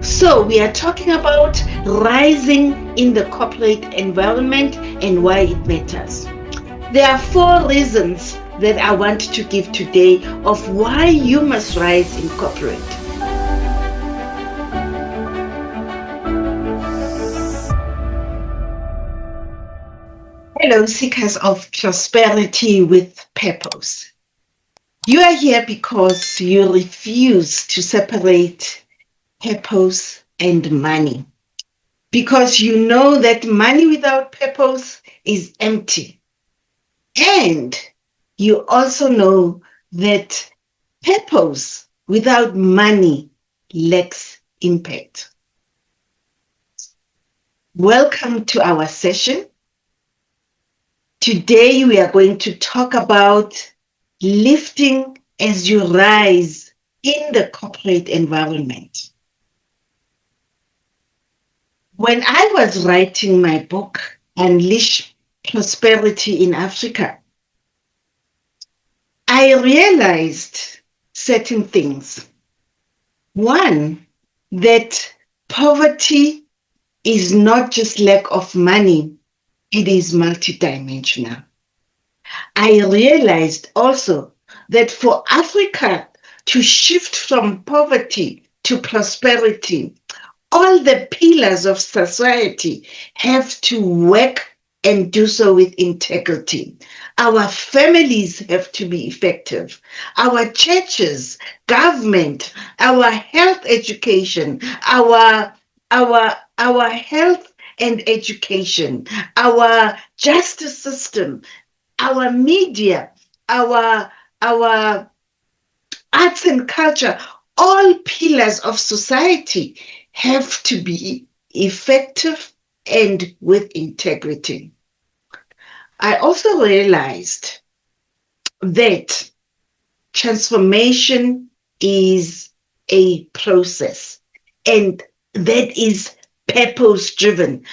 So we are talking about rising in the corporate environment and why it matters. There are 4 reasons that I want to give today of why you must rise in corporate. Hello, seekers of prosperity with purpose. You are here because you refuse to separate purpose and money. Because you know that money without purpose is empty. And you also know that purpose without money lacks impact. Welcome to our session. Today we are going to talk about lifting as you rise in the corporate environment. When I was writing my book, Unleash Prosperity in Africa, I realized certain things. One, that poverty is not just lack of money, it is multidimensional. I realized also that for Africa to shift from poverty to prosperity, all the pillars of society have to work and do so with integrity. Our families have to be effective. Our churches, government, our health education, our health and education, our justice system, our media, our arts and culture, all pillars of society have to be effective and with integrity. I also realized that transformation is a process, and that is purpose-driven.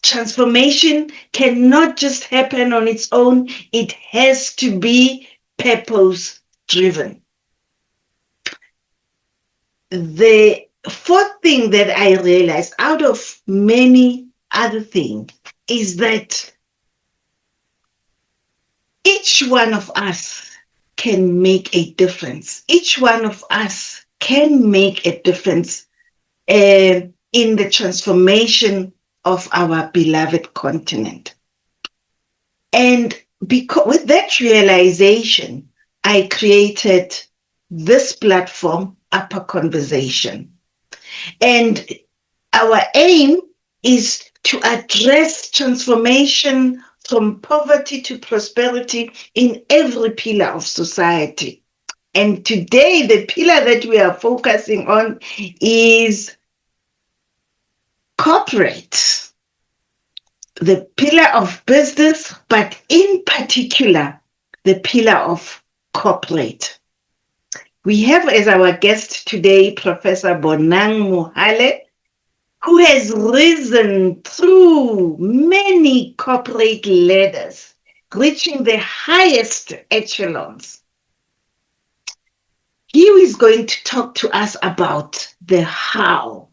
Transformation cannot just happen on its own. It has to be purpose-driven. The 4th thing that I realized out of many other things is that each one of us can make a difference. Each one of us can make a difference in the transformation of our beloved continent. And because with that realization, I created this platform, UPPA Conversation. And our aim is to address transformation from poverty to prosperity in every pillar of society. And today, the pillar that we are focusing on is corporate, the pillar of business, but in particular, the pillar of corporate. We have as our guest today, Professor Bonang Mohale, who has risen through many corporate ladders, reaching the highest echelons. He is going to talk to us about the how.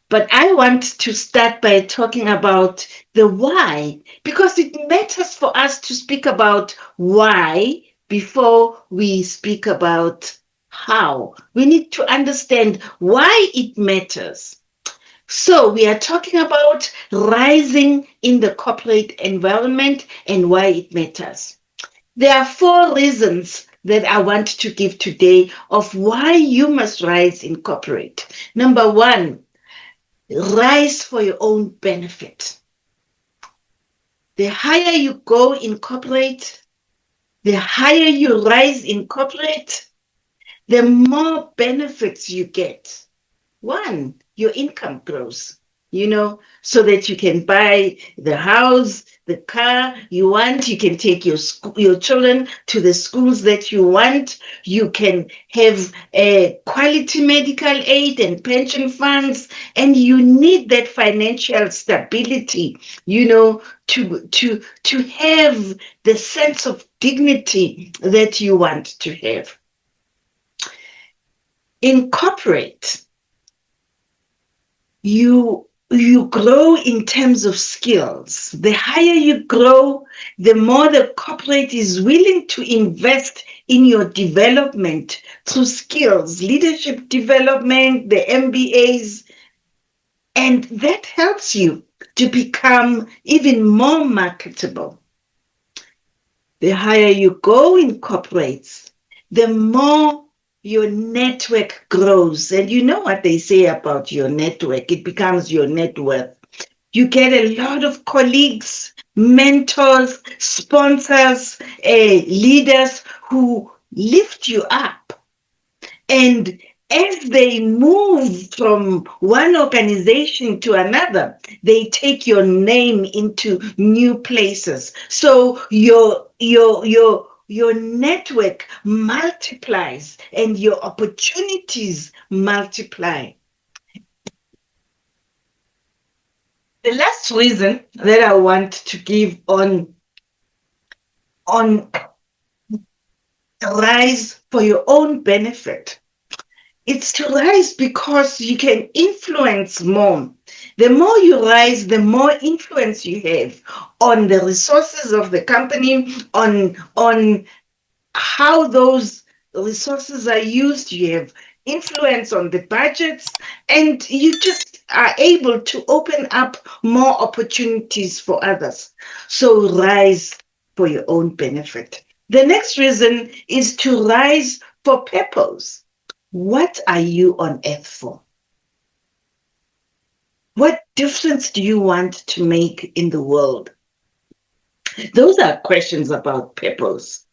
But I want to start by talking about the why, because it matters for us to speak about why before we speak about how. We need to understand why it matters. So we are talking about rising in the corporate environment and why it matters. There are 4 reasons that I want to give today of why you must rise in corporate. Number 1, rise for your own benefit. The higher you go in corporate, the higher you rise in corporate, the more benefits you get. 1, your income grows, so that you can buy the house, the car you want, you can take your children to the schools that you want, you can have a quality medical aid and pension funds, and you need that financial stability, to have the sense of dignity that you want to have. In corporate, you grow in terms of skills. The higher you grow, the more the corporate is willing to invest in your development through skills, leadership development, the MBAs, and that helps you to become even more marketable. The higher you go in corporates, the more your network grows. And you know what they say about your network, it becomes your net worth. You get a lot of colleagues, mentors, sponsors, leaders who lift you up. And as they move from one organization to another, they take your name into new places. So your network multiplies and your opportunities multiply. The last reason that I want to give on rise for your own benefit, it's to rise because you can influence more. The more you rise, the more influence you have on the resources of the company, on how those resources are used. You have influence on the budgets, and you just are able to open up more opportunities for others. So rise for your own benefit. The next reason is to rise for purpose. What are you on earth for? What difference do you want to make in the world? Those are questions about purpose.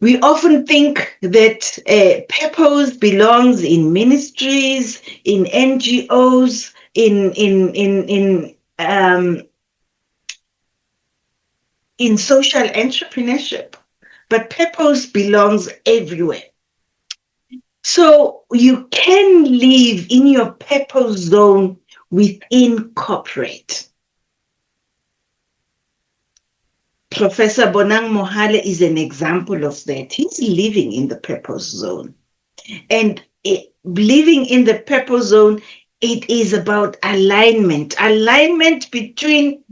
We often think that purpose belongs in ministries, in NGOs, in social entrepreneurship, but purpose belongs everywhere. So you can live in your purpose zone within corporate. Professor Bonang Mohale is an example of that. He's living in the purpose zone. And living in the purpose zone, it is about alignment between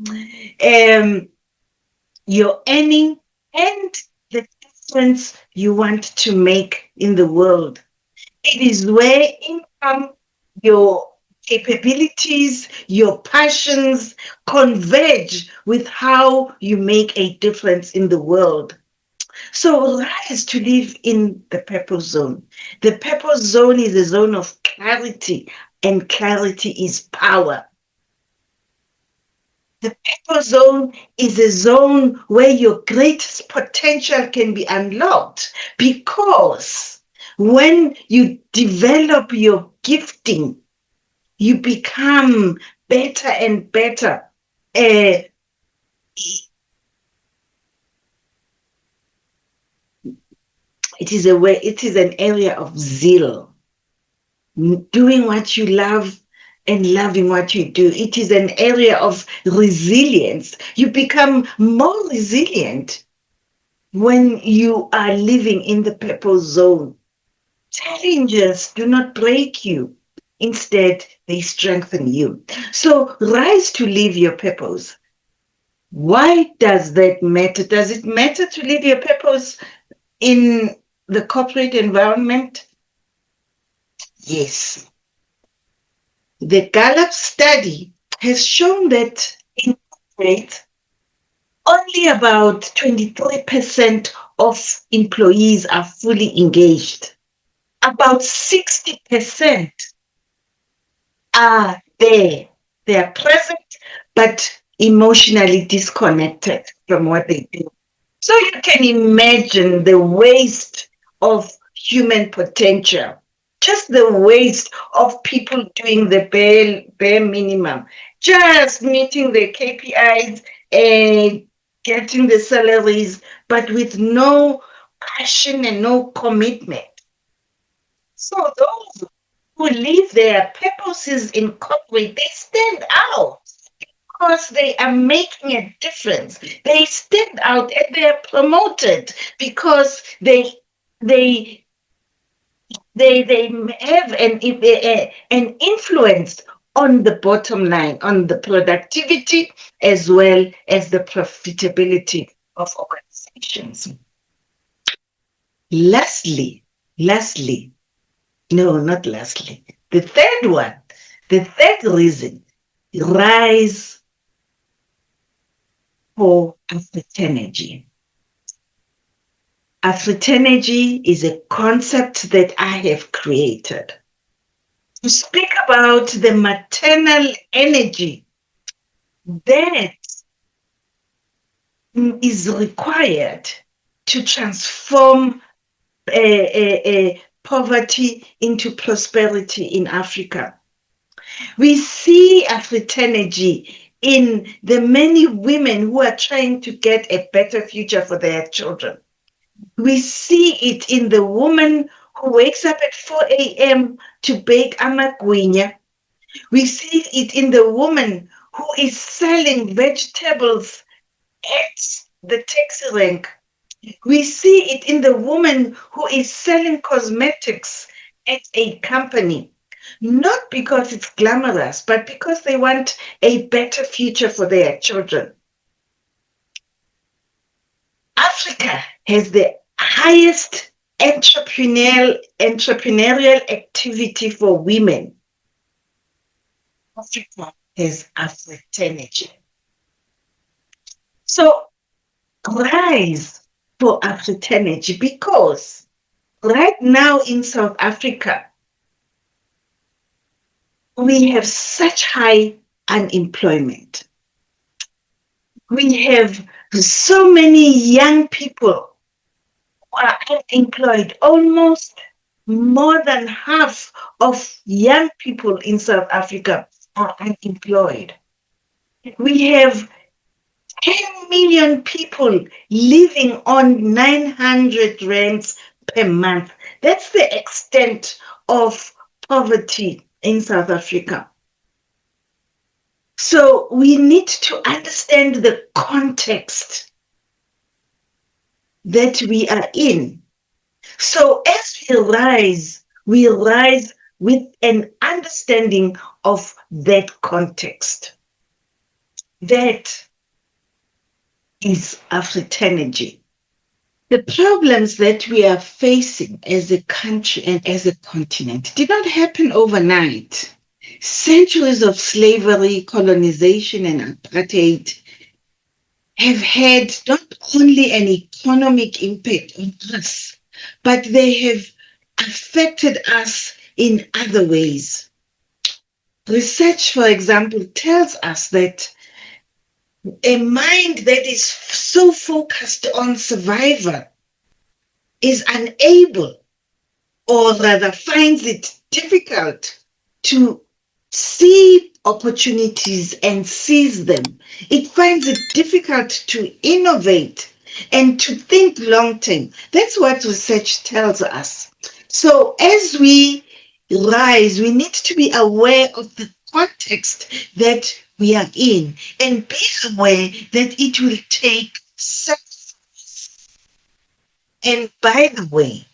your earning and the difference you want to make in the world. It is where income, your capabilities, your passions converge with how you make a difference in the world. So rise to live in the purpose zone. The purpose zone is a zone of clarity, and clarity is power. The purpose zone is a zone where your greatest potential can be unlocked, because when you develop your gifting, you become better and better. It is an area of zeal, doing what you love and loving what you do. It is an area of resilience. You become more resilient when you are living in the purpose zone. Challenges do not break you. Instead, they strengthen you. So rise to live your purpose. Why does that matter? Does it matter to live your purpose in the corporate environment? Yes. The Gallup study has shown that in corporate, only about 23% of employees are fully engaged. About 60% are there. They are present, but emotionally disconnected from what they do. So you can imagine the waste of human potential, just the waste of people doing the bare minimum, just meeting the KPIs and getting the salaries, but with no passion and no commitment. So those who live their purposes in corporate, they stand out because they are making a difference. They stand out and they are promoted because they They have an influence on the bottom line, on the productivity as well as the profitability of organizations. Lastly, no, not lastly. The third one, the third reason, rise for Afriternergy. Afriternergy is a concept that I have created to speak about the maternal energy that is required to transform poverty into prosperity in Africa. We see Afriternergy in the many women who are trying to get a better future for their children. We see it in the woman who wakes up at 4 a.m. to bake amagwinya. We see it in the woman who is selling vegetables at the taxi rank. We see it in the woman who is selling cosmetics at a company, not because it's glamorous, but because they want a better future for their children. Africa has the highest entrepreneurial activity for women. Africa has Afriternergy. So rise for Afriternergy, because right now in South Africa, we have such high unemployment. We have so many young people who are unemployed. Almost more than half of young people in South Africa are unemployed. We have 10 million people living on 900 rands per month. That's the extent of poverty in South Africa. So we need to understand the context that we are in. So as we rise with an understanding of that context. That is Afriternergy. The problems that we are facing as a country and as a continent did not happen overnight. Centuries of slavery, colonization, and apartheid have had not only an economic impact on us, but they have affected us in other ways. Research, for example, tells us that a mind that is so focused on survival is unable, or rather finds it difficult, to see opportunities and seize them. It finds it difficult to innovate and to think long term. That's what research tells us. So as we rise, we need to be aware of the context that we are in and be aware that it will take sacrifice. And by the way,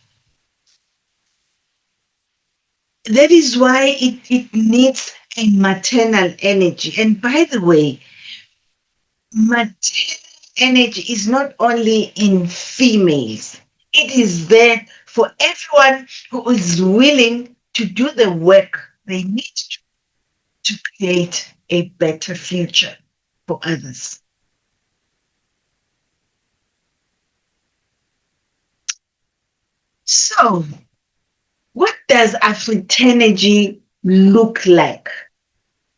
that is why it needs a maternal energy. And by the way, maternal energy is not only in females, it is there for everyone who is willing to do the work they need to create a better future for others. So, what does Afriternergy look like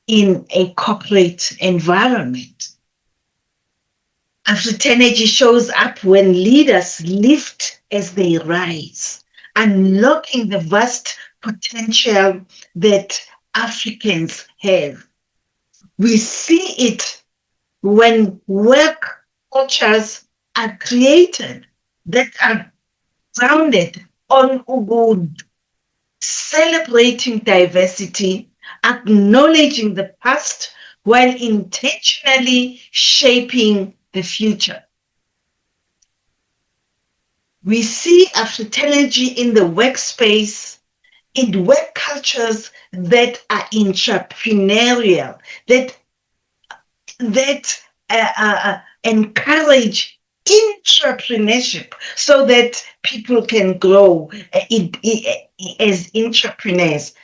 in a corporate environment? Afriternergy shows up when leaders lift as they rise, unlocking the vast potential that Africans have. We see it when work cultures are created that are grounded on Ubuntu, celebrating diversity, acknowledging the past while intentionally shaping the future. We see Afriternergy in the workspace in work cultures that are entrepreneurial, that encourage entrepreneurship so that people can grow as entrepreneurs,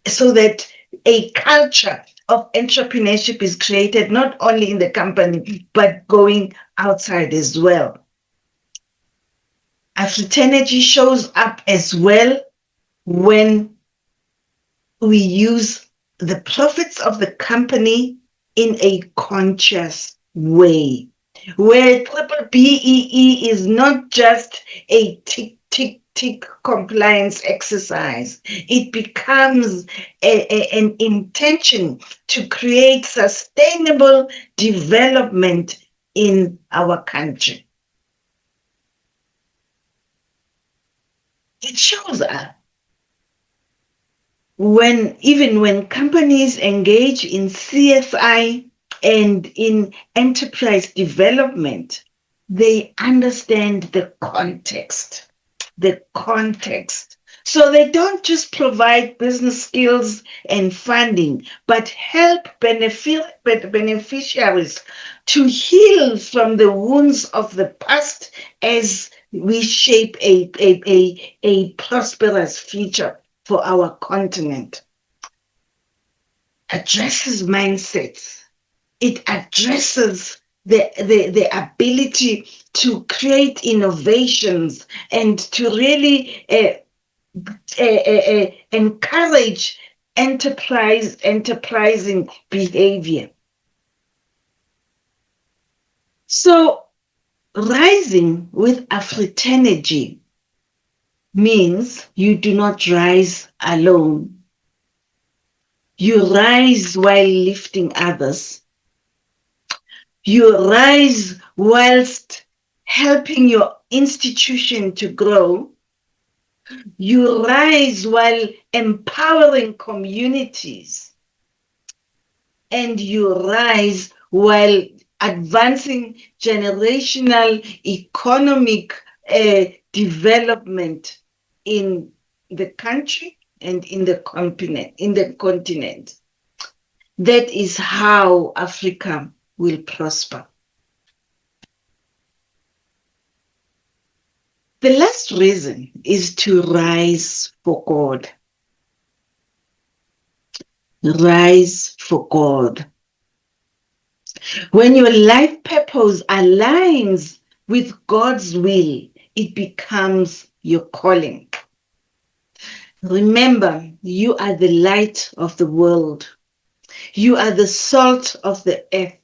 so that a culture of entrepreneurship is created not only in the company but going outside as well. Afriternergy shows up as well when we use the profits of the company in a conscious way, where triple BEE is not just a tick compliance exercise. It becomes an intention to create sustainable development in our country. It shows up even when companies engage in CSI and in enterprise development, they understand the context. So they don't just provide business skills and funding, but help beneficiaries to heal from the wounds of the past as we shape a prosperous future for our continent. Addresses mindsets. It addresses the ability to create innovations and to really encourage enterprising behavior. So rising with Afriternergy means you do not rise alone. You rise while lifting others. You rise whilst helping your institution to grow. You rise while empowering communities. And you rise while advancing generational economic development in the country and in the continent. That is how Africa will prosper. The last reason is to rise for God. Rise for God. When your life purpose aligns with God's will, it becomes your calling. Remember, you are the light of the world. You are the salt of the earth.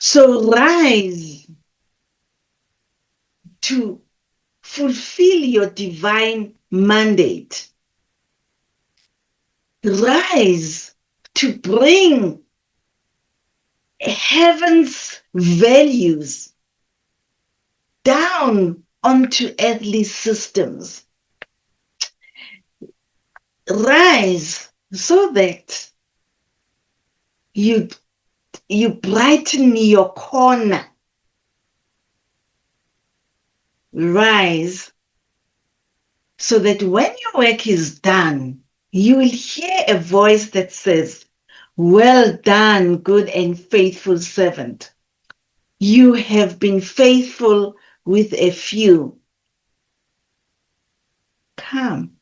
So rise to fulfill your divine mandate. Rise to bring heaven's values down onto earthly systems. Rise so that you brighten your corner. Rise so that when your work is done, you will hear a voice that says, "Well done, good and faithful servant. You have been faithful with a few. Come,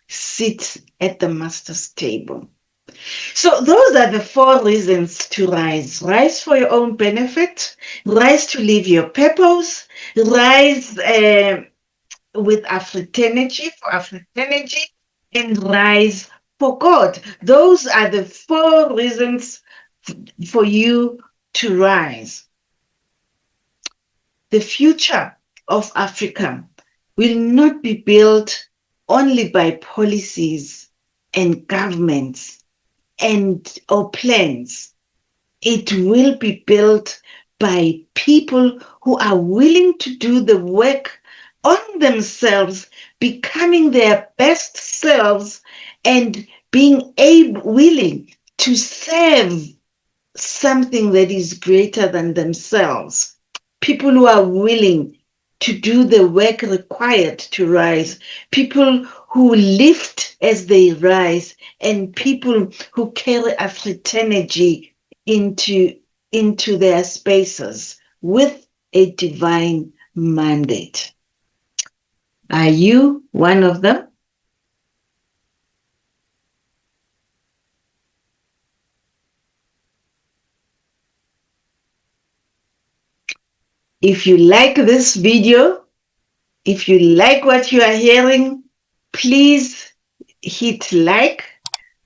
sit at the master's table." So those are the 4 reasons to rise. Rise for your own benefit, rise to live your purpose, rise with Afriternergy, for Afriternergy, and rise for God. Those are the 4 reasons for you to rise. The future of Africa will not be built only by policies and governments or plans. It will be built by people who are willing to do the work on themselves, becoming their best selves and being willing to serve something that is greater than themselves. People who are willing to do the work required to rise. People who lift as they rise, and people who carry Afriternergy into their spaces with a divine mandate. Are you one of them? If you like this video, if you like what you are hearing, please hit like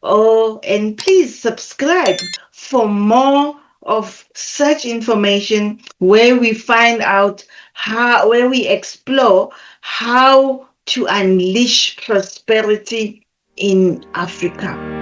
and please subscribe for more of such information where we find out where we explore how to unleash prosperity in Africa.